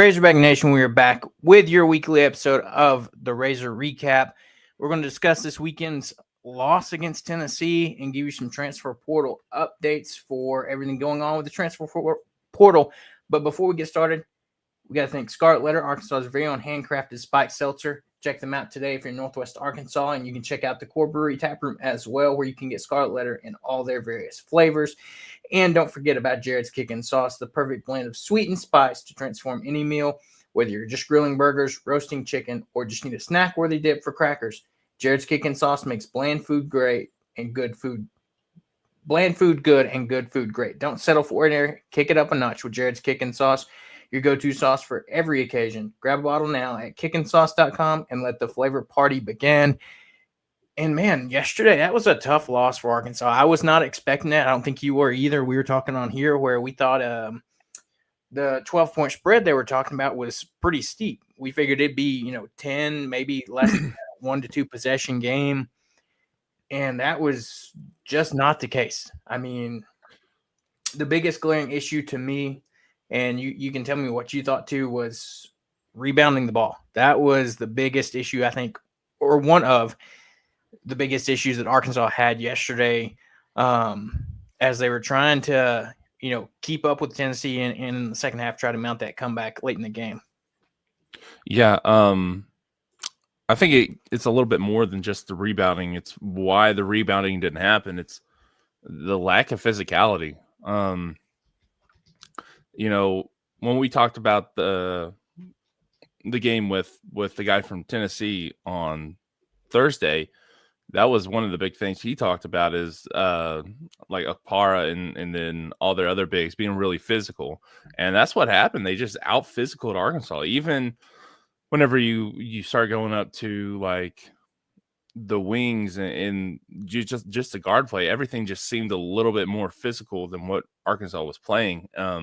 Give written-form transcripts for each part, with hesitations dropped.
Razorback Nation, we are back with your weekly episode of the Razor Recap. We're going to discuss this weekend's loss against Tennessee and give you some transfer portal updates for everything going on with the transfer portal. But before we get started, we got to thank Scarlet Letter, Arkansas's very own handcrafted spiked seltzer. Check them out today if you're in Northwest Arkansas, and you can check out the Core Brewery Tap Room as well, where you can get Scarlet Letter in all their various flavors. And don't forget about Jared's Kickin' Sauce, the perfect blend of sweet and spice to transform any meal, whether you're just grilling burgers, roasting chicken, or just need a snack-worthy dip for crackers. Jared's Kickin' Sauce makes bland food great and good food. Bland food good and good food great. Don't settle for ordinary. Kick it up a notch with Jared's Kickin' Sauce, your go-to sauce for every occasion. Grab a bottle now at kickinsauce.com and let the flavor party begin. And, man, yesterday, that was a tough loss for Arkansas. I was not expecting that. I don't think you were either. We were talking on here where we thought the 12-point spread they were talking about was pretty steep. We figured it'd be, 10, maybe less than 1 to 2 possession game. And that was just not the case. I mean, the biggest glaring issue to me, and you can tell me what you thought too, was rebounding the ball. That was the biggest issue, I think, or one of the biggest issues that Arkansas had yesterday as they were trying to, keep up with Tennessee and in the second half, try to mount that comeback late in the game. Yeah, I think it's a little bit more than just the rebounding. It's why the rebounding didn't happen. It's the lack of physicality. When we talked about the game with the guy from Tennessee on Thursday, that was one of the big things he talked about is like Akpara and then all their other bigs being really physical. And that's what happened. They just out physicaled Arkansas. Even whenever you start going up to like the wings and just the guard play, everything just seemed a little bit more physical than what Arkansas was playing. A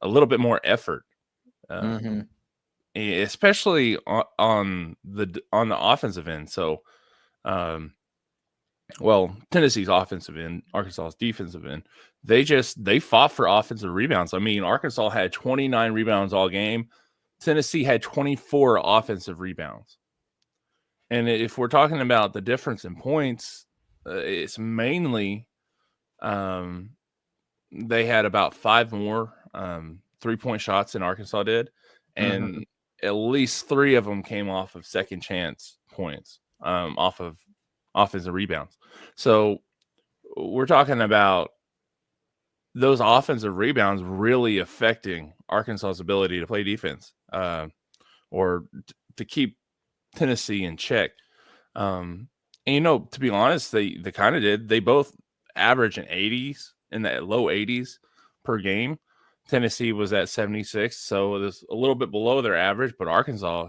little bit more effort, especially on the offensive end. So, Tennessee's offensive end, Arkansas's defensive end, they fought for offensive rebounds. I mean, Arkansas had 29 rebounds all game. Tennessee had 24 offensive rebounds. And if we're talking about the difference in points, it's mainly they had about 5 more 3-point shots than Arkansas did. And at least 3 of them came off of second chance points, off of offensive rebounds. So we're talking about those offensive rebounds really affecting Arkansas's ability to play defense or to keep Tennessee in check. And, to be honest, they kind of did. They both average in the low 80s per game. Tennessee was at 76, so it was a little bit below their average, but Arkansas,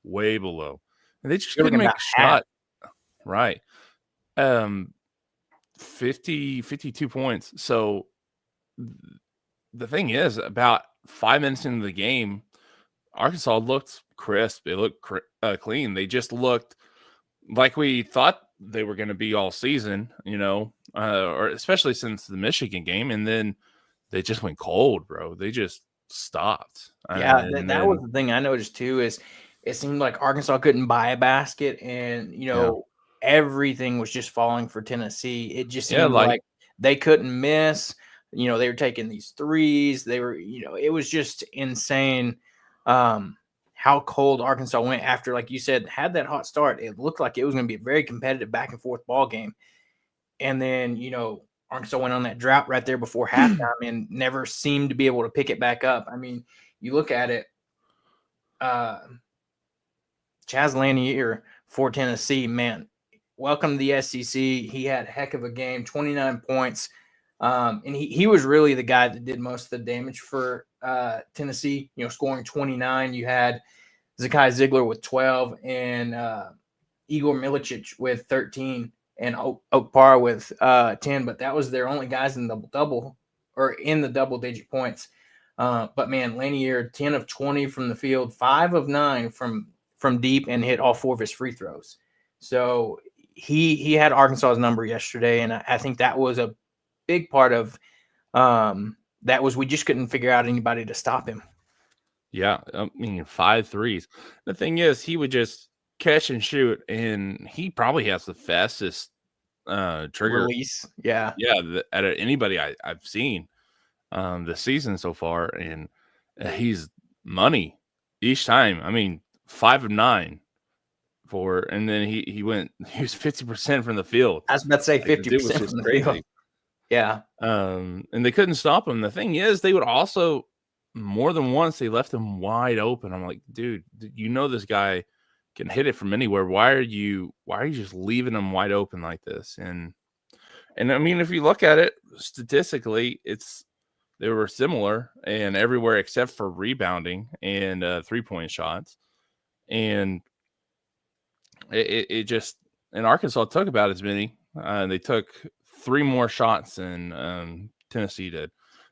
way below. And they just couldn't make a shot. Right. 52 points. So the thing is, about 5 minutes into the game, Arkansas looked crisp. It looked clean. They just looked like we thought they were going to be all season, or especially since the Michigan game. And then they just went cold, bro. They just stopped. Yeah, that was the thing I noticed too, is it seemed like Arkansas couldn't buy a basket and, everything was just falling for Tennessee. It just seemed like they couldn't miss. They were taking these threes. They were, it was just insane how cold Arkansas went after, like you said, had that hot start. It looked like it was going to be a very competitive back and forth ball game. And then, Arkansas went on that drought right there before halftime and never seemed to be able to pick it back up. I mean, you look at it, Chaz Lanier for Tennessee, man, welcome to the SEC. He had a heck of a game, 29 points. And he was really the guy that did most of the damage for Tennessee, scoring 29. You had Zakai Ziegler with 12 and Igor Milicic with 13 and Okpara with 10. But that was their only guys in double or in the double-digit points. But, man, Lanier, 10 of 20 from the field, 5 of 9 from deep, and hit all 4 of his free throws. So he had Arkansas's number yesterday, and I think that was a big part of that was we just couldn't figure out anybody to stop him. Yeah, I mean 5 threes. The thing is, he would just catch and shoot, and he probably has the fastest trigger. Release. Yeah. Yeah, out of anybody I've seen this season so far, and he's money each time. I mean, 5 of 9 and then he was 50% from the field. I was about to say Like, the dude was 50% just from the crazy. field. Yeah. And they couldn't stop him. The thing is, they would also more than once they left him wide open. I'm like, dude, you know this guy can hit it from anywhere. Why are you just leaving him wide open like this? And I mean, if you look at it statistically, they were similar and everywhere except for rebounding and 3-point shots. And it just, and Arkansas took about as many. They took 3 more shots than Tennessee did.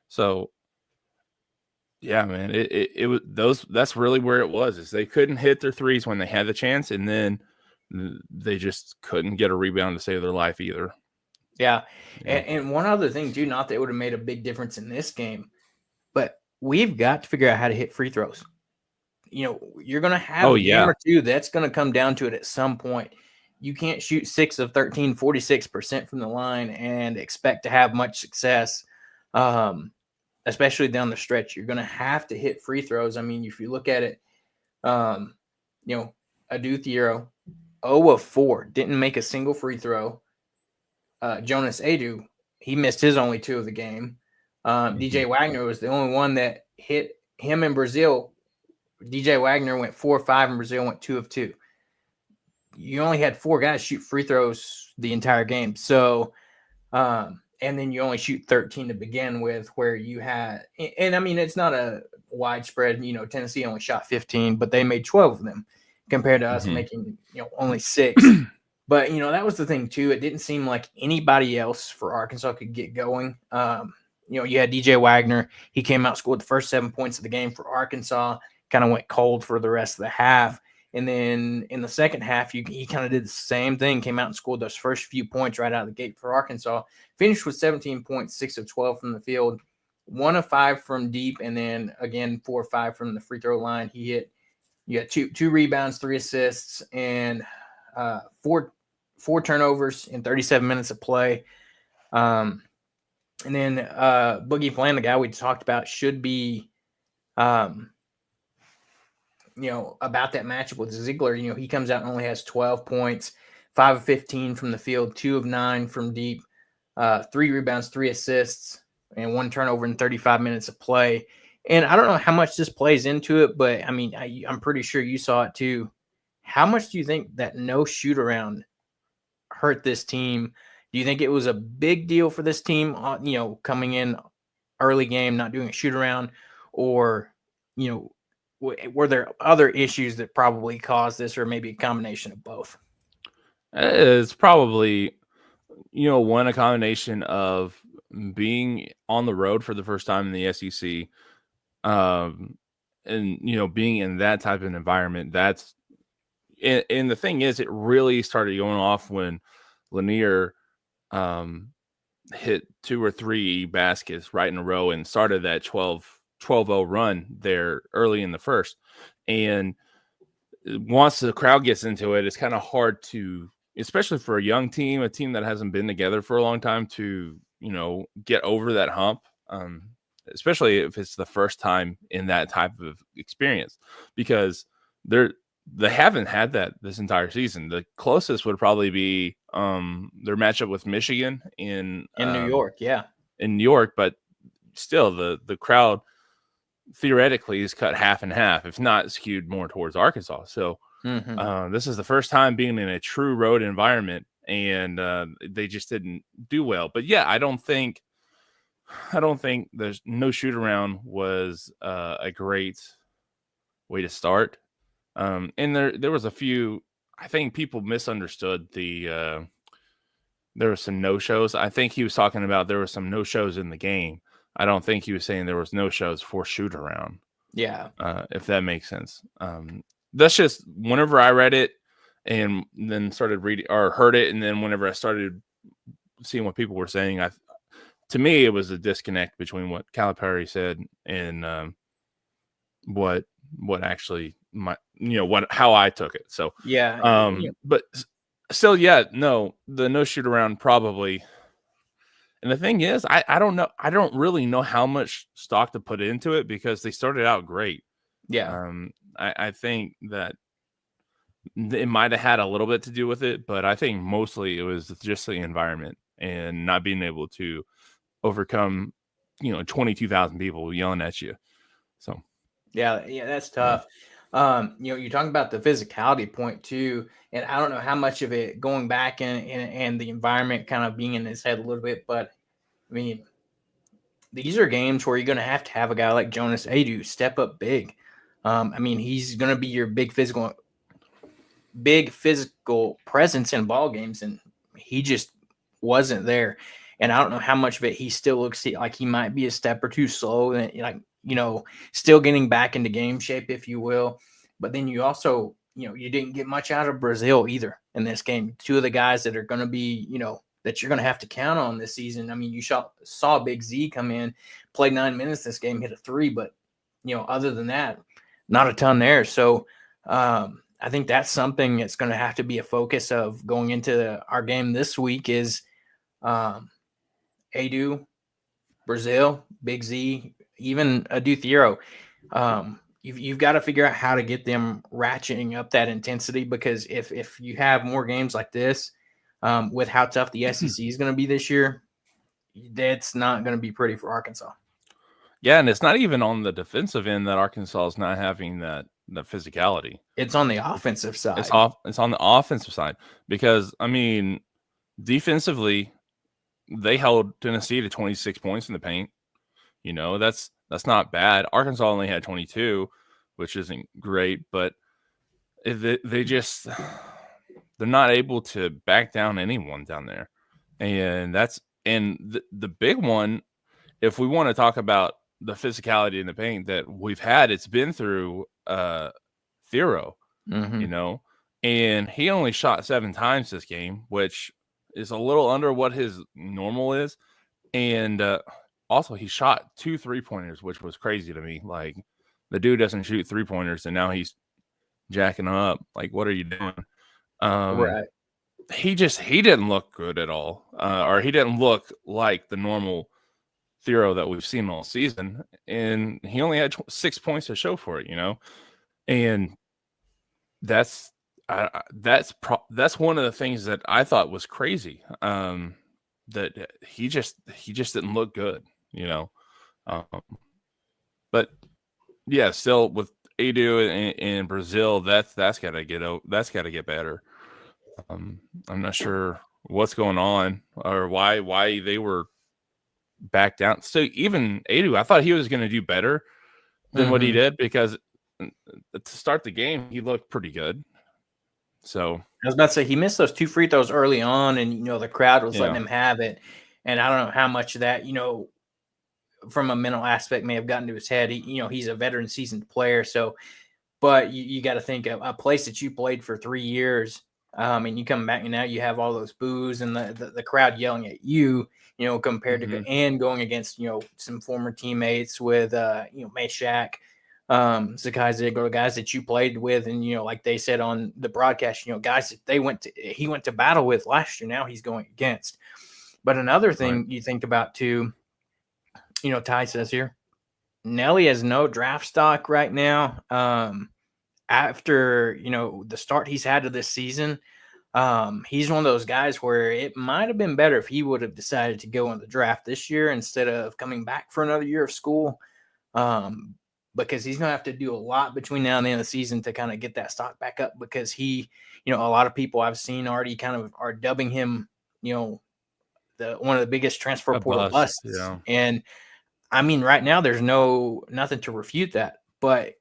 So yeah, man, it was that's really where it was. Is they couldn't hit their threes when they had the chance, and then they just couldn't get a rebound to save their life either. Yeah. Yeah. And one other thing, too, not that it would have made a big difference in this game, but we've got to figure out how to hit free throws. You know, you're going to have a game or two that's going to come down to it at some point. You can't shoot 6 of 13, 46% from the line and expect to have much success, especially down the stretch. You're going to have to hit free throws. I mean, if you look at it, you know, Adu Thiero, 0 of 4, didn't make a single free throw. Jonas Adu, he missed his only 2 of the game. DJ Wagner was the only one that hit him in Brazil. DJ Wagner went 4 of 5 and Brazil went 2 of 2. You only had 4 guys shoot free throws the entire game. So, and then you only shoot 13 to begin with, where you had, and I mean, it's not a widespread, you know, Tennessee only shot 15, but they made 12 of them compared to us making, you know, only 6. But, you know, that was the thing, too. It didn't seem like anybody else for Arkansas could get going. You know, you had DJ Wagner. He came out, scored the first 7 points of the game for Arkansas, kind of went cold for the rest of the half. And then in the second half, he kind of did the same thing, came out and scored those first few points right out of the gate for Arkansas. Finished with 17 points, 6 of 12 from the field, 1 of 5 from deep, and then, again, 4 or 5 from the free throw line. You had two rebounds, 3 assists, and 4 turnovers in 37 minutes of play. And then Boogie Flan, the guy we talked about, should be, you know, about that matchup with Ziegler. You know, he comes out and only has 12 points, 5 of 15 from the field, 2 of 9 from deep, 3 rebounds, 3 assists, and 1 turnover in 35 minutes of play. And I don't know how much this plays into it, but, I mean, I'm pretty sure you saw it too. How much do you think that no shoot-around hurt this team? Do you think it was a big deal for this team, you know, coming in early game, not doing a shoot around, or, you know, were there other issues that probably caused this, or maybe a combination of both? It's probably, you know, a combination of being on the road for the first time in the SEC, and, you know, being in that type of environment. And the thing is, it really started going off when Lanier hit 2 or 3 baskets right in a row and started that 12-0 run there early in the first. And once the crowd gets into it, it's kind of hard to, especially for a young team, a team that hasn't been together for a long time, to, you know, get over that hump, especially if it's the first time in that type of experience, because they haven't had that this entire season. The closest would probably be their matchup with Michigan in New York. Yeah. In New York, but still the crowd theoretically is cut half and half, if not skewed more towards Arkansas. So this is the first time being in a true road environment, and they just didn't do well. But yeah, I don't think there's no shoot around was a great way to start. And there was a few, I think people misunderstood there were some no-shows. I think he was talking about there were some no-shows in the game. I don't think he was saying there was no-shows for shoot around. Yeah. If that makes sense. That's just whenever I read it and then started reading or heard it, and then whenever I started seeing what people were saying, to me it was a disconnect between what Calipari said and what actually how I took it. So Yeah. but still, no, the no shoot around probably. And the thing is, I don't know. I don't really know how much stock to put into it because they started out great. Yeah. I think that it might have had a little bit to do with it, but I think mostly it was just the environment and not being able to overcome, 22,000 people yelling at you. So, Yeah, that's tough. You're talking about the physicality point too, and I don't know how much of it going back and the environment kind of being in his head a little bit, but I mean, these are games where you're going to have a guy like Jonas Adu step up big. I mean, he's going to be your big physical presence in ball games, and he just wasn't there. And I don't know how much of it he still looks like he might be a step or two slow, and still getting back into game shape, if you will. But then you also, you didn't get much out of Brazil either in this game. Two of the guys that are going to be, that you're going to have to count on this season. I mean, you saw Big Z come in, played 9 minutes this game, hit a 3, but other than that, not a ton there. So I think that's something that's going to have to be a focus of going into our game this week is Adu, Brazil, Big Z, even Adu Thiero. You've got to figure out how to get them ratcheting up that intensity, because if you have more games like this, with how tough the SEC is going to be this year, that's not going to be pretty for Arkansas. Yeah, and it's not even on the defensive end that Arkansas is not having that physicality. It's on the offensive side. It's on the offensive side because, I mean, defensively, they held Tennessee to 26 points in the paint. That's not bad. Arkansas only had 22, which isn't great, but they're not able to back down anyone down there. And the big one, if we want to talk about the physicality in the paint that we've had, it's been through Thiero, and he only shot 7 times this game, which is a little under what his normal is. And also, he shot 2 3-pointers, which was crazy to me. Like, the dude doesn't shoot 3-pointers, and now he's jacking them up. Like, what are you doing? Right. He didn't look good at all, or he didn't look like the normal Thiero that we've seen all season. And he only had 6 points to show for it, And that's one of the things that I thought was crazy. That he just didn't look good, but yeah, still with Adu in Brazil, that's got to get better. I'm not sure what's going on or why they were back down. So even Adu, I thought he was going to do better than what he did, because to start the game, he looked pretty good. So I was about to say he missed those 2 free throws early on, and the crowd was letting him have it. And I don't know how much of that, from a mental aspect may have gotten to his head. He's a veteran, seasoned player. So, but you got to think of a place that you played for 3 years, and you come back and now you have all those boos and the crowd yelling at you, compared to and going against some former teammates with Meshack, Zakai Ziegler, guys that you played with, and like they said on the broadcast, guys that he went to battle with last year. Now he's going against. But another thing you think about too, Ty says here, Nelly has no draft stock right now. After the start he's had to this season, he's one of those guys where it might have been better if he would have decided to go in the draft this year instead of coming back for another year of school. Because he's gonna have to do a lot between now and the end of the season to kind of get that stock back up, because he, a lot of people I've seen already kind of are dubbing him, one of the biggest transfer portal busts. Yeah. And I mean, right now there's nothing to refute that, but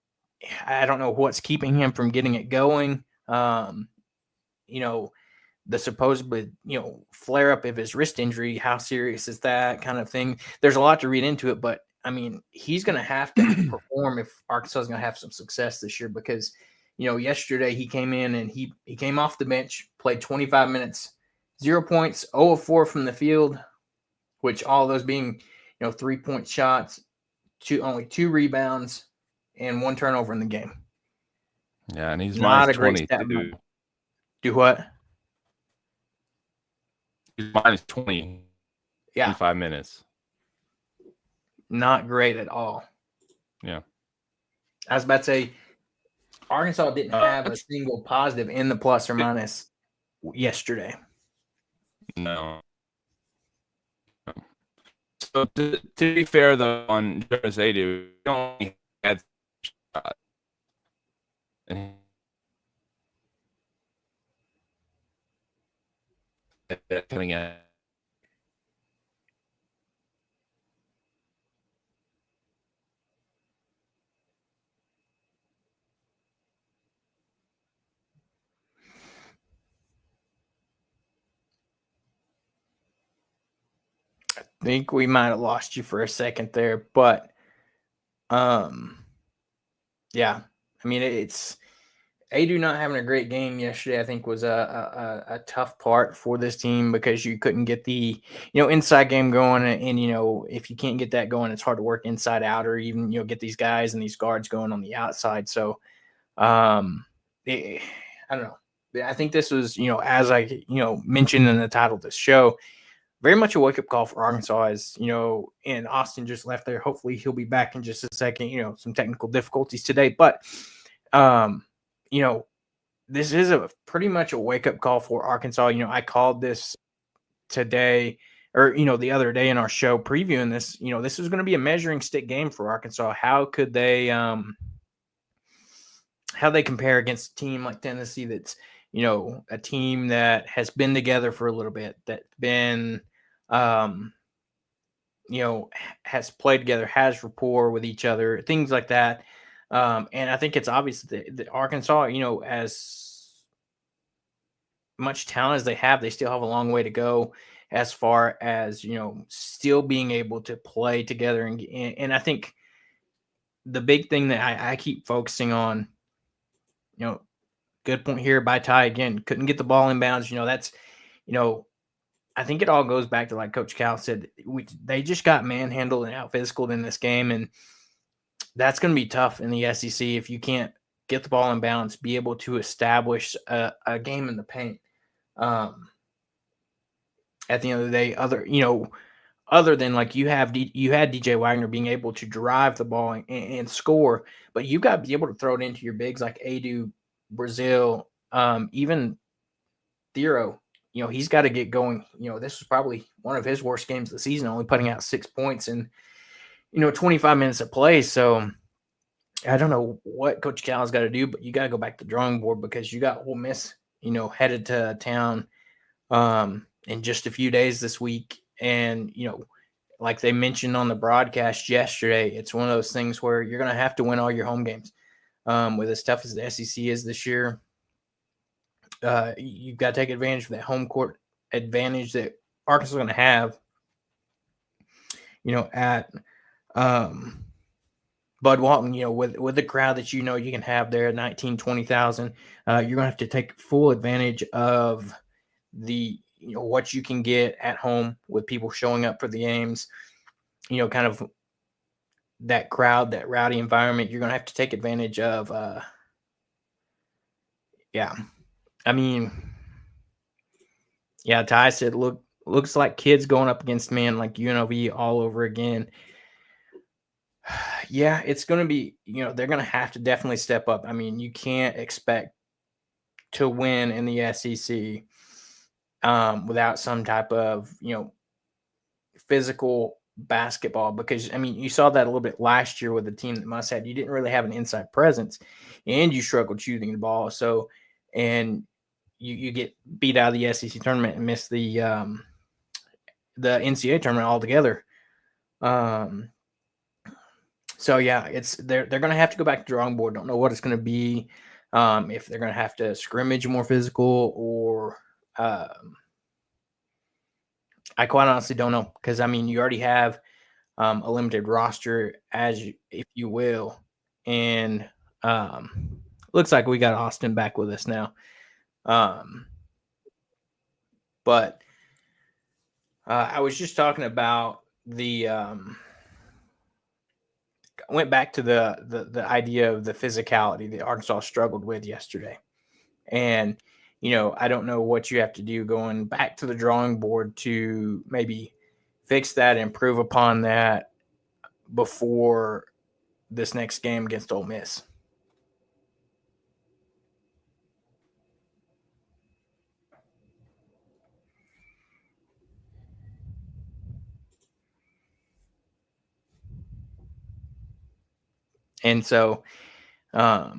I don't know what's keeping him from getting it going. The supposed, flare up of his wrist injury, how serious is that kind of thing? There's a lot to read into it, but I mean, he's going to have to perform if Arkansas is going to have some success this year, because, yesterday he came in and he came off the bench, played 25 minutes, 0 points, 0 of 4 from the field, which all those being, 3-point shots, only 2 rebounds, and 1 turnover in the game. Yeah, and he's Not minus a great 20 stat. too. Do what? He's minus 20 Yeah, in 5 minutes. not great at all. Yeah. I was about to say, Arkansas didn't have a single positive in the plus or minus yesterday. No. So to be fair, though, on Jonas Adu, he only had shot. And coming in. I think we might have lost you for a second there, but yeah. I mean, it's Adu not having a great game yesterday, I think, was a tough part for this team because you couldn't get the inside game going, and if you can't get that going, it's hard to work inside out or even get these guys and these guards going on the outside. So, I don't know. I think this was as I mentioned in the title of this show, very much a wake up call for Arkansas. As and Austin just left there. Hopefully, he'll be back in just a second. Some technical difficulties today, but this is a pretty much a wake up call for Arkansas. I called this today or, the other day in our show previewing this, this was going to be a measuring stick game for Arkansas. How could they, how they compare against a team like Tennessee that's, a team that has been together for a little bit, that's been, has played together, has rapport with each other, things like that. And I think it's obvious that Arkansas, as much talent as they have, they still have a long way to go as far as, still being able to play together. And I think the big thing that I keep focusing on, good point here by Ty again, couldn't get the ball in bounds. That's, I think it all goes back to, like Coach Cal said, they just got manhandled and out physicaled in this game. And that's going to be tough in the SEC if you can't get the ball in bounds, be able to establish a game in the paint. At the end of the day, other than like you had DJ Wagner being able to drive the ball and score, but you got to be able to throw it into your bigs like Adu, Brazil, even Thero. He's got to get going. This was probably one of his worst games of the season, only putting out 6 points in 25 minutes of play. So I don't know what Coach Cal's got to do, but you got to go back to the drawing board because you got Ole Miss, headed to town in just a few days this week. And, like they mentioned on the broadcast yesterday, it's one of those things where you're going to have to win all your home games. With as tough as the SEC is this year, you've got to take advantage of that home court advantage that Arkansas is going to have, at Bud Walton, with the crowd that you can have there, 19,000, 20,000, you're going to have to take full advantage of the what you can get at home with people showing up for the games, kind of that crowd, that rowdy environment. You're going to have to take advantage of, I mean, Ty said, looks like kids going up against men like UNLV all over again. Yeah, it's going to be, they're going to have to definitely step up. I mean, you can't expect to win in the SEC without some type of, physical basketball, because, I mean, you saw that a little bit last year with the team that Muss had. You didn't really have an inside presence and you struggled shooting the ball. So, and you get beat out of the SEC tournament and miss the NCAA tournament altogether. So yeah, they're going to have to go back to the drawing board. Don't know what it's going to be. If they're going to have to scrimmage more physical or I quite honestly don't know, because I mean you already have a limited roster, if you will, and looks like we got Austin back with us now. But I was just talking about the went back to the idea of the physicality that Arkansas struggled with yesterday. And, I don't know what you have to do going back to the drawing board to maybe fix that, improve upon that before this next game against Ole Miss. And so, I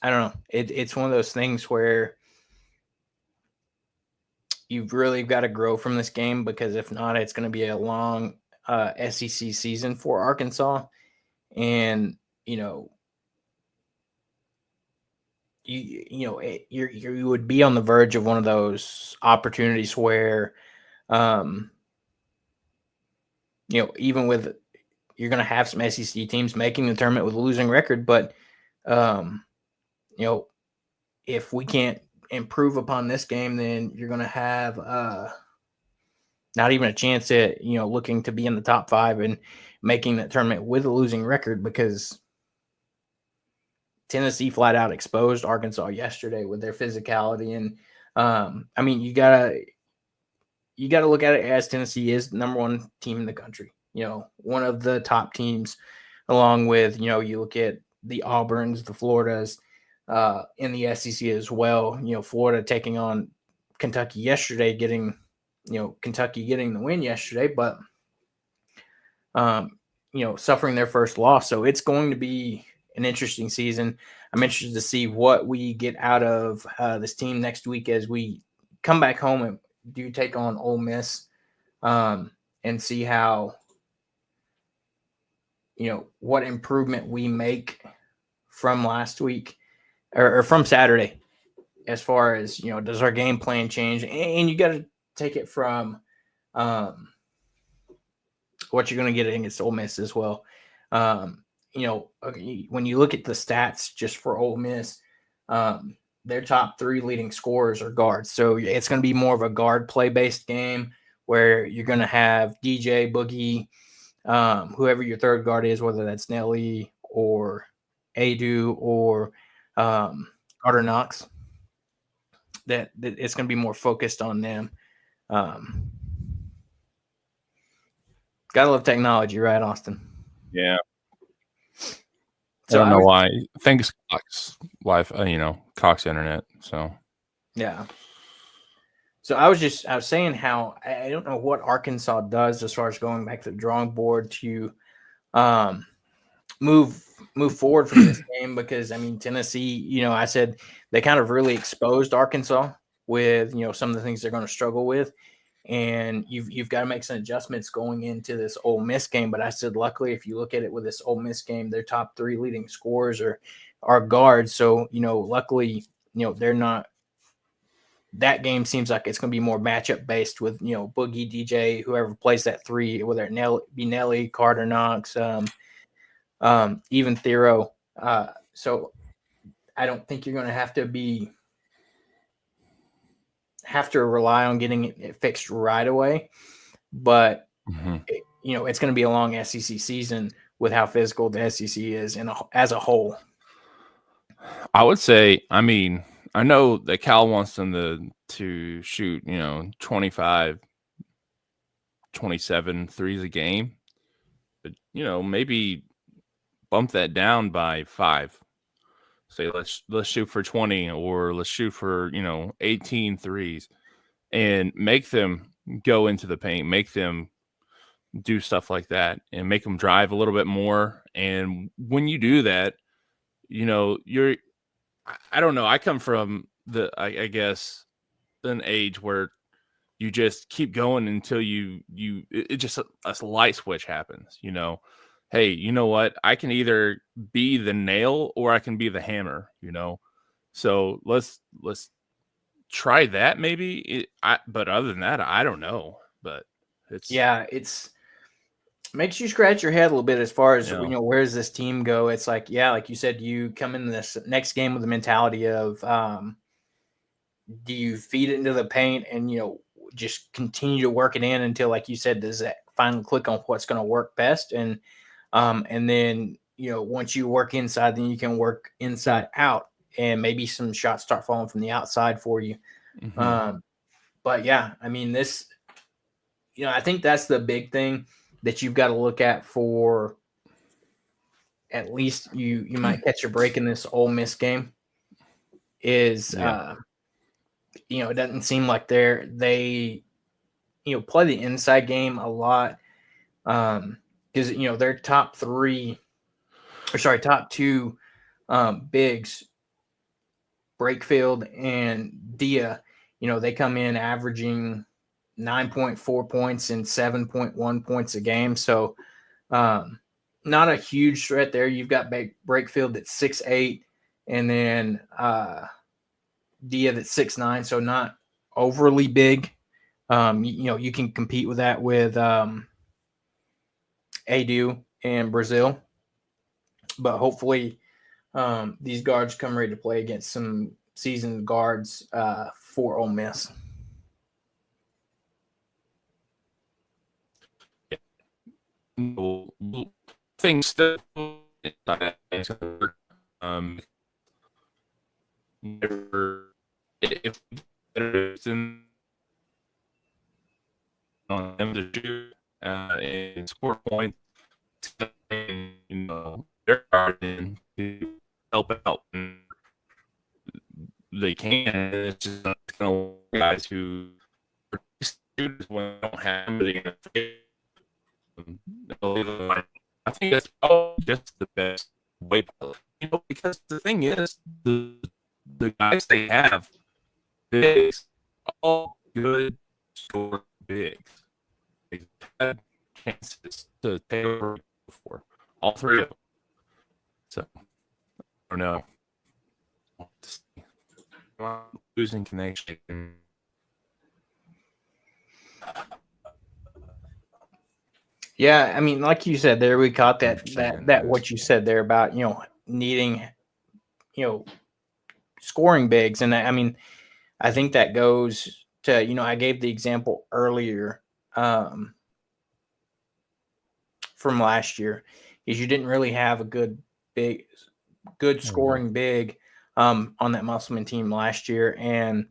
don't know. It's one of those things where you've really got to grow from this game, because if not, it's going to be a long SEC season for Arkansas. And, you would be on the verge of one of those opportunities where, even with, you're going to have some SEC teams making the tournament with a losing record, but, if we can't improve upon this game, then you're going to have not even a chance at, looking to be in the top 5 and making that tournament with a losing record, because Tennessee flat out exposed Arkansas yesterday with their physicality. And you gotta look at it as Tennessee is the number 1 team in the country, one of the top teams, along with, you look at the Auburns, the Floridas, in the SEC as well. Florida taking on Kentucky yesterday, Kentucky getting the win yesterday, but suffering their first loss. So it's going to be an interesting season. I'm interested to see what we get out of this team next week as we come back home and do take on Ole Miss, and see how, what improvement we make from last week or from Saturday, as far as, does our game plan change? And you got to take it from what you're going to get against Ole Miss as well. When you look at the stats just for Ole Miss, their top 3 leading scorers are guards. So it's going to be more of a guard play-based game where you're going to have DJ, Boogie, whoever your third guard is, whether that's Nelly or Adu or Carter Knox, that it's going to be more focused on them. Gotta love technology, right, Austin? Yeah. So I don't know why. Thanks, Cox Live, Cox Internet. So yeah. So I was saying how I don't know what Arkansas does as far as going back to the drawing board to move forward from this game, because Tennessee, I said they kind of really exposed Arkansas with, some of the things they're going to struggle with. And you've got to make some adjustments going into this Ole Miss game. But I said, luckily, if you look at it with this Ole Miss game, their top 3 leading scorers are guards. So, luckily, they're not. That game seems like it's going to be more matchup based with, Boogie, DJ, whoever plays that 3, whether it be Nelly, Carter Knox, even Thero. So I don't think you're going to have to rely on getting it fixed right away, but it's going to be a long SEC season with how physical the SEC is as a whole. I would say, I know that Cal wants them to shoot, 25, 27 threes a game, but maybe bump that down by 5. Say let's shoot for 20, or let's shoot for 18 threes, and make them go into the paint, make them do stuff like that, and make them drive a little bit more. And when you do that, you're, I don't know, I come from I guess an age where you just keep going until it just a light switch happens. Hey, you know what? I can either be the nail or I can be the hammer, So let's try that maybe. But other than that, I don't know. But it's makes you scratch your head a little bit as far as, where does this team go? It's like, like you said, you come in this next game with the mentality of, do you feed it into the paint and, just continue to work it in until, like you said, does that finally click on what's going to work best. And then, once you work inside, then you can work inside out, and maybe some shots start falling from the outside for you. Mm-hmm. But yeah, I mean, this, I think that's the big thing that you've got to look at for at least you might catch a break in this Ole Miss game is, it doesn't seem like they play the inside game a lot. Because, their top two bigs, Brakefield and Dia, they come in averaging 9.4 points and 7.1 points a game. So not a huge threat there. You've got Brakefield that's 6'8", and then Dia that's 6'9", so not overly big. You can compete with that with Adu and Brazil. But hopefully these guards come ready to play against some seasoned guards for Ole Miss. Things still if it's in on them to shoot and score points, they're starting to help out. And they can. It's just not going to guys who students when they don't have it. I think that's probably just the best way, because the thing is, the guys they have, bigs, all good score bigs. They've had chances to take over before, all three of them. So, I don't know. Losing connection. Yeah, I mean, like you said there, we caught that what you said there about, needing, scoring bigs. And I mean, I think that goes to, I gave the example earlier from last year, is you didn't really have a good scoring big on that Musselman team last year. And,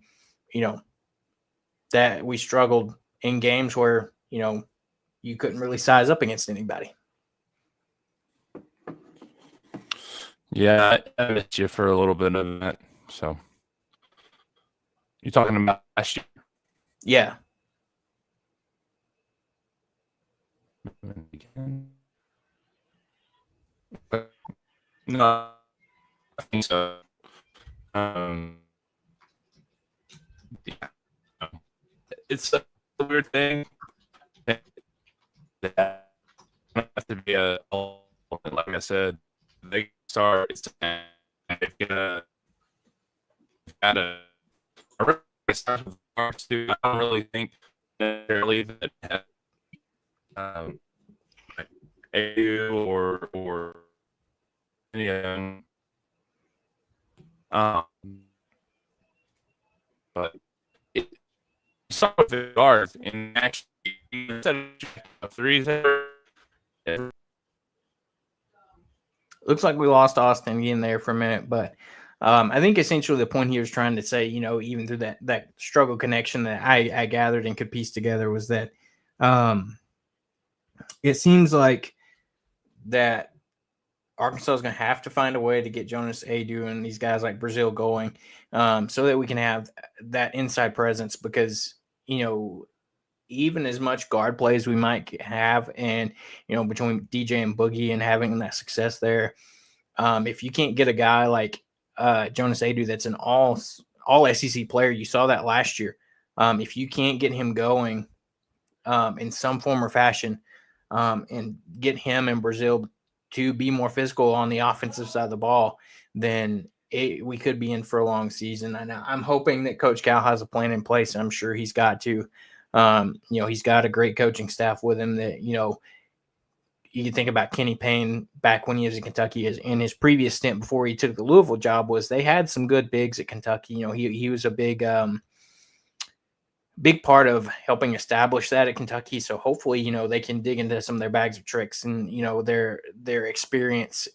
that we struggled in games where, you couldn't really size up against anybody. Yeah, I missed you for a little bit of that. So, you're talking about last year? Yeah. No, I think so. Yeah. It's a weird thing. That have to be like I said, they start. They've got a start with parts too. I don't really think necessarily that AU or any but some of the guards and actually instead of threes. Looks like we lost Austin again there for a minute, but I think essentially the point he was trying to say, even through that struggle connection that I gathered and could piece together, was that it seems like that Arkansas is going to have to find a way to get Jonas Adu and these guys like Brazil going so that we can have that inside presence, because, even as much guard play as we might have, and, between DJ and Boogie and having that success there, if you can't get a guy like Jonas Adu that's an all SEC player, you saw that last year. If you can't get him going in some form or fashion and get him and Brazil to be more physical on the offensive side of the ball, then we could be in for a long season. And I'm hoping that Coach Cal has a plan in place. I'm sure he's got to. He's got a great coaching staff with him that, you can think about Kenny Payne back when he was in Kentucky, in his previous stint before he took the Louisville job, was they had some good bigs at Kentucky. He was a big big part of helping establish that at Kentucky. So hopefully, they can dig into some of their bags of tricks and, their experience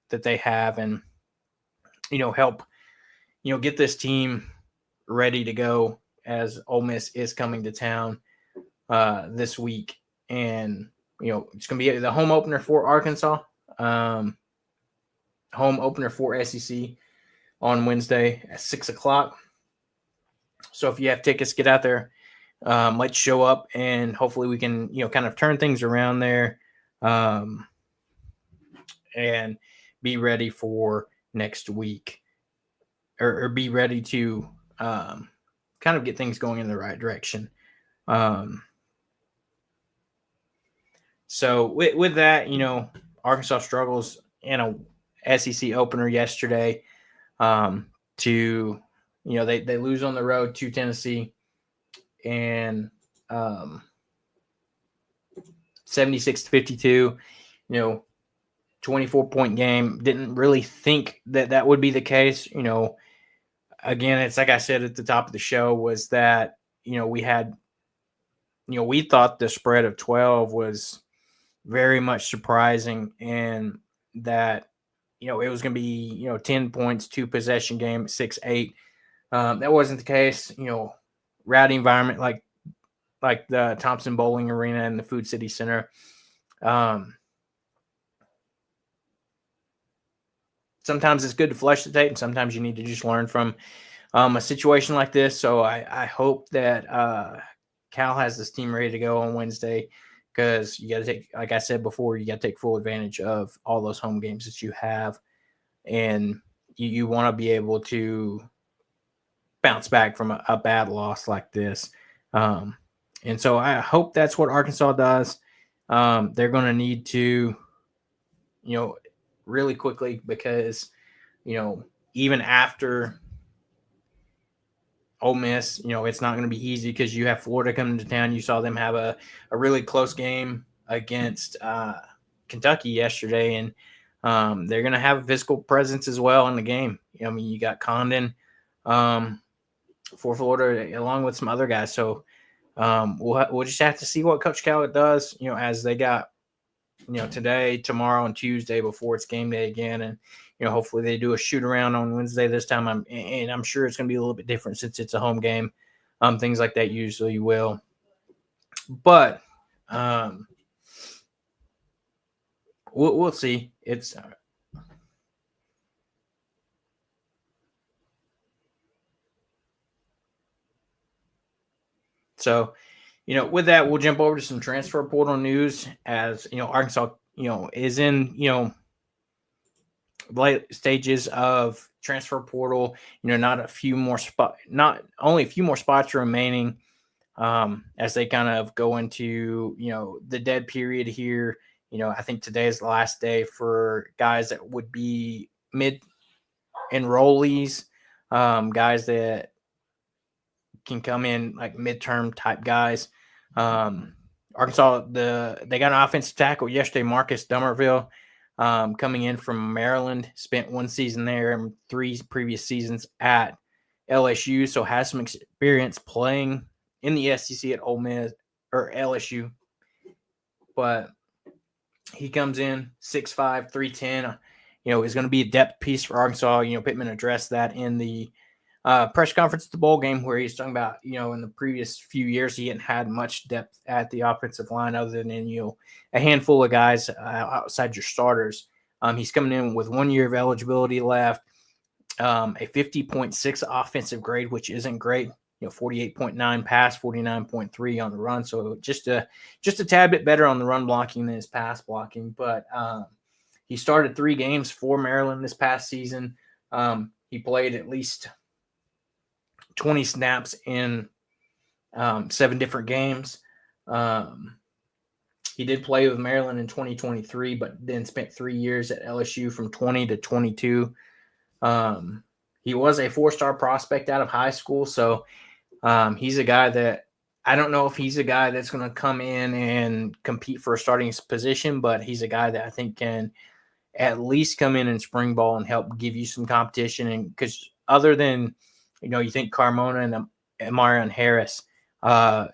that they have and, help, get this team ready to go as Ole Miss is coming to town this week. And, it's going to be the home opener for Arkansas, home opener for SEC on Wednesday at 6:00. So if you have tickets, get out there. Let's show up, and hopefully we can, kind of turn things around there and be ready for next week or be ready to kind of get things going in the right direction. So with that, Arkansas struggles in a SEC opener yesterday to, they lose on the road to Tennessee and 76-52, 24-point game. Didn't really think that would be the case. Again, it's like I said at the top of the show was that, we had, we thought the spread of 12 was very much surprising and that, it was going to be, 10 points, 2 possession game, 6-8. That wasn't the case. Rowdy environment like the Thompson Bowling Arena and the Food City Center. Sometimes it's good to flush the tape, and sometimes you need to just learn from a situation like this. So I hope that Cal has this team ready to go on Wednesday because you got to take, like I said before, you got to take full advantage of all those home games that you have, and you want to be able to bounce back from a bad loss like this. And so I hope that's what Arkansas does. They're going to need to, really quickly because, even after Ole Miss, it's not going to be easy because you have Florida coming to town. You saw them have a really close game against Kentucky yesterday, and they're going to have a physical presence as well in the game. You got Condon for Florida along with some other guys. So we'll just have to see what Coach Cal does, as they got, today, tomorrow, and Tuesday before it's game day again. And, hopefully they do a shoot around on Wednesday this time. I'm sure it's going to be a little bit different since it's a home game. Things like that usually will. But we'll see. It's so, with that, we'll jump over to some transfer portal news as, Arkansas, is in, late stages of transfer portal, not only a few more spots remaining as they kind of go into, the dead period here. I think today is the last day for guys that would be mid enrollees, guys that can come in like midterm type guys. Arkansas, they got an offensive tackle yesterday, Marcus Dummerville, coming in from Maryland, spent one season there and 3 previous seasons at LSU, so has some experience playing in the SEC at Ole Miss or LSU. But he comes in 6'5", 310. Is going to be a depth piece for Arkansas. Pittman addressed that in the press conference at the bowl game where he's talking about, in the previous few years, he hadn't had much depth at the offensive line other than, a handful of guys outside your starters. He's coming in with 1 year of eligibility left, a 50.6 offensive grade, which isn't great. 48.9 pass, 49.3 on the run. So just a tad bit better on the run blocking than his pass blocking. But he started 3 games for Maryland this past season. He played at least 20 snaps in 7 different games. He did play with Maryland in 2023, but then spent 3 years at LSU from 20 to 22. He was a 4-star prospect out of high school, so he's a guy that I don't know if he's a guy that's going to come in and compete for a starting position, but he's a guy that I think can at least come in spring ball and help give you some competition. And because other than, you think Carmona and Amarion Harris,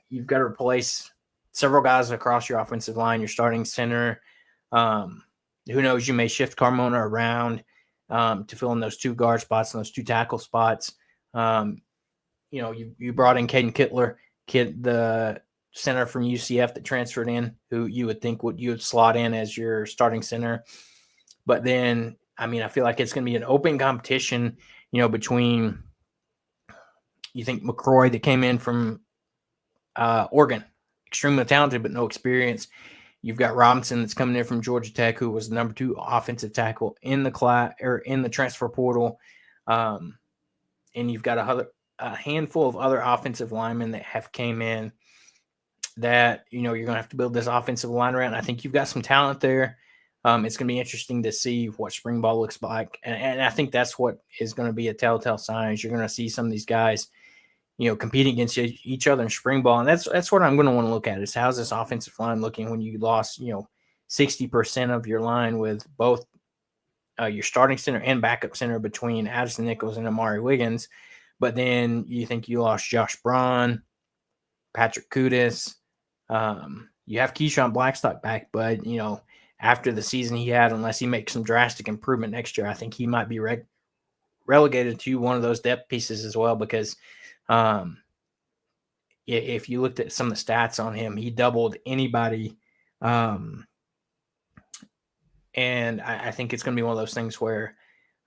You've got to replace several guys across your offensive line, your starting center. Who knows? You may shift Carmona around to fill in those 2 guard spots and those 2 tackle spots. You brought in Caden Kittler, the center from UCF that transferred in, who you would think you would slot in as your starting center. But then, I feel like it's going to be an open competition, between, you think McCroy that came in from Oregon, extremely talented but no experience. You've got Robinson that's coming in from Georgia Tech, who was the number 2 offensive tackle in the class or in the transfer portal. And you've got a handful of other offensive linemen that have came in that, you're going to have to build this offensive line around. I think you've got some talent there. It's going to be interesting to see what spring ball looks like. And I think that's what is going to be a telltale sign is you're going to see some of these guys, competing against each other in spring ball. And that's what I'm going to want to look at is how's this offensive line looking when you lost, 60% of your line with both your starting center and backup center between Addison Nichols and Amari Wiggins. But then you think you lost Josh Braun, Patrick Kudus. You have Keyshawn Blackstock back, but, after the season he had, unless he makes some drastic improvement next year, I think he might be relegated to one of those depth pieces as well because if you looked at some of the stats on him, he doubled anybody. And I think it's going to be one of those things where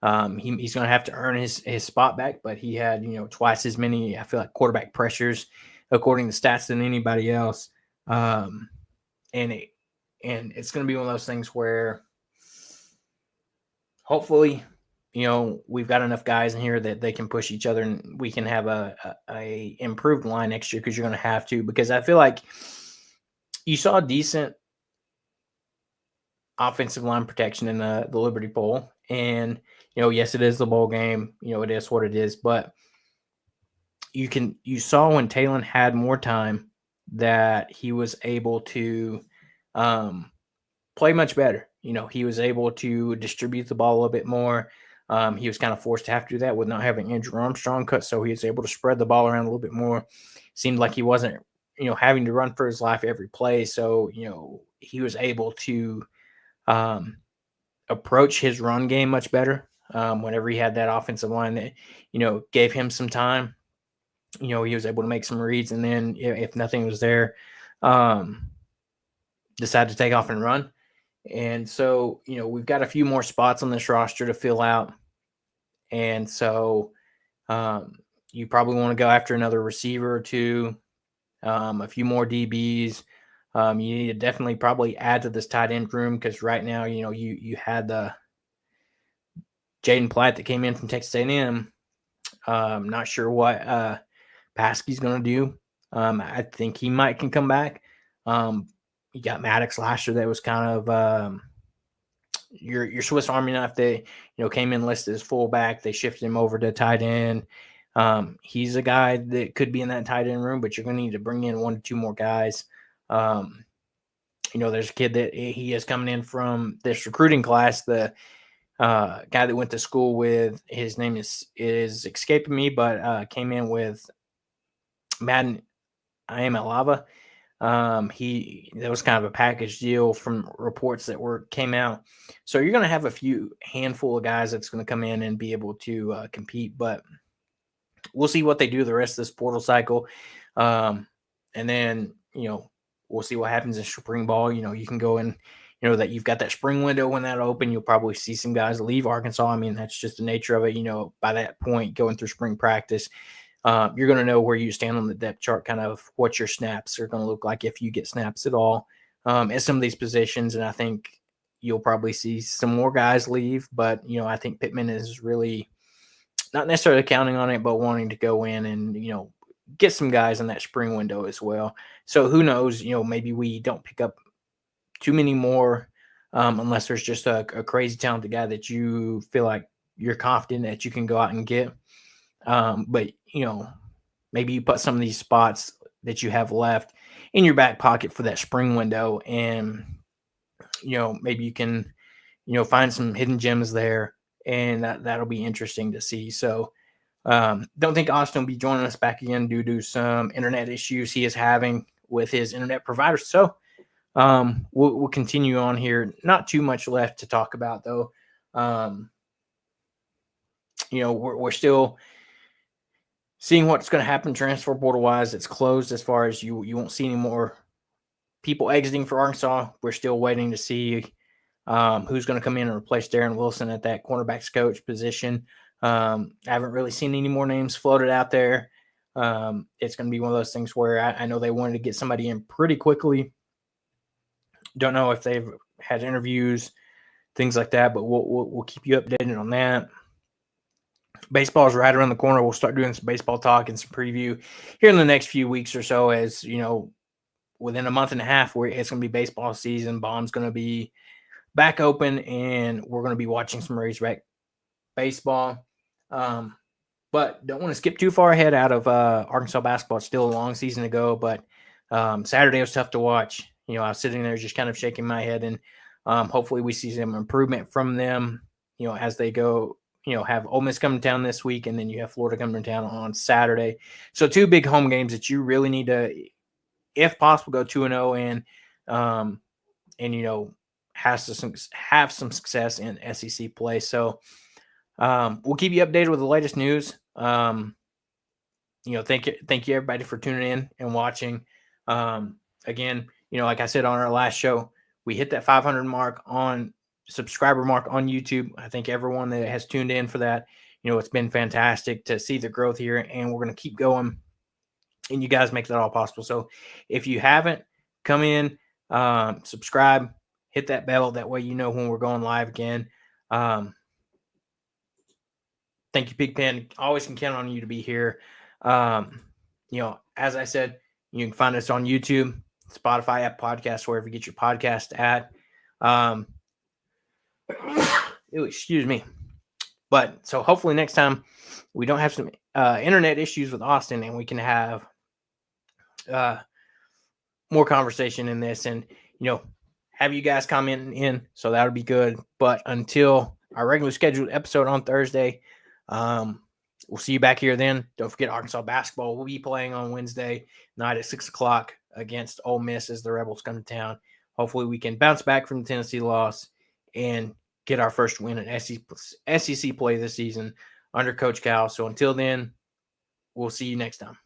he's going to have to earn his spot back, but he had, twice as many, I feel like, quarterback pressures according to stats than anybody else. And it's going to be one of those things where hopefully, we've got enough guys in here that they can push each other and we can have a improved line next year because you're going to have to, because I feel like you saw decent offensive line protection in the Liberty Bowl. And, yes, it is the bowl game, it is what it is, but you saw when Talon had more time that he was able to play much better. He was able to distribute the ball a little bit more. He was kind of forced to have to do that with not having Andrew Armstrong cut, so he was able to spread the ball around a little bit more. Seemed like he wasn't, having to run for his life every play, so, he was able to approach his run game much better whenever he had that offensive line that, gave him some time. He was able to make some reads, and then if nothing was there, decided to take off and run. And so, we've got a few more spots on this roster to fill out. And so you probably want to go after another receiver or 2, a few more DBs. You need to definitely probably add to this tight end room because right now, you had the Jaden Platt that came in from Texas A&M. Not sure what Paskey's going to do. I think he can come back. You got Maddox last year that was kind of your Swiss Army knife. They came in listed as fullback. They shifted him over to tight end. He's a guy that could be in that tight end room, but you're going to need to bring in 1 to 2 more guys. There's a kid that he is coming in from this recruiting class. The guy that went to school with, his name is escaping me, but came in with Madden Lava. That was kind of a package deal from reports that came out. So you're going to have a handful of guys that's going to come in and be able to compete, but we'll see what they do the rest of this portal cycle. And then, we'll see what happens in spring ball. You can go in, that you've got that spring window when that open, you'll probably see some guys leave Arkansas. That's just the nature of it. By that point, going through spring practice, you're going to know where you stand on the depth chart, kind of what your snaps are going to look like if you get snaps at all at some of these positions. And I think you'll probably see some more guys leave, but, I think Pittman is really not necessarily counting on it, but wanting to go in and, get some guys in that spring window as well. So who knows, maybe we don't pick up too many more unless there's just a crazy talented guy that you feel like you're confident that you can go out and get. But, maybe you put some of these spots that you have left in your back pocket for that spring window. And, maybe you can, find some hidden gems there, and that'll be interesting to see. So Don't think Austin will be joining us back again due to some internet issues he is having with his internet provider. So we'll continue on here. Not too much left to talk about, though. We're still seeing what's going to happen transfer portal wise. It's closed as far as you won't see any more people exiting for Arkansas. We're still waiting to see who's going to come in and replace Darren Wilson at that cornerbacks coach position. I haven't really seen any more names floated out there. It's going to be one of those things where I know they wanted to get somebody in pretty quickly. Don't know if they've had interviews, things like that, but we'll keep you updated on that. Baseball is right around the corner. We'll start doing some baseball talk and some preview here in the next few weeks or so. As you know, within a month and a half, where it's going to be baseball season. Bomb's going to be back open, and we're going to be watching some Razorback baseball. But don't want to skip too far ahead out of Arkansas basketball. It's still a long season to go, but Saturday was tough to watch. I was sitting there just kind of shaking my head, and hopefully we see some improvement from them, as they go, have Ole Miss coming to town this week, and then you have Florida coming to town on Saturday. So 2 big home games that you really need to, if possible, go 2-0 and have some success in SEC play. So we'll keep you updated with the latest news. Thank you everybody for tuning in and watching. Again, like I said on our last show, we hit that 500 subscriber mark on YouTube. I think everyone that has tuned in for that, it's been fantastic to see the growth here, and we're going to keep going, and you guys make that all possible. So if you haven't, come in, subscribe, hit that bell. That way, when we're going live again. Thank you, Pigpen. Always can count on you to be here. As I said, you can find us on YouTube, Spotify, app podcast, wherever you get your podcast at. Excuse me. But so hopefully next time we don't have some internet issues with Austin, and we can have more conversation in this, and have you guys commenting in. So that would be good. But until our regular scheduled episode on Thursday, we'll see you back here then. Don't forget Arkansas basketball will be playing on Wednesday night at 6:00 against Ole Miss as the Rebels come to town. Hopefully we can bounce back from the Tennessee loss and get our first win in SEC play this season under Coach Cal. So until then, we'll see you next time.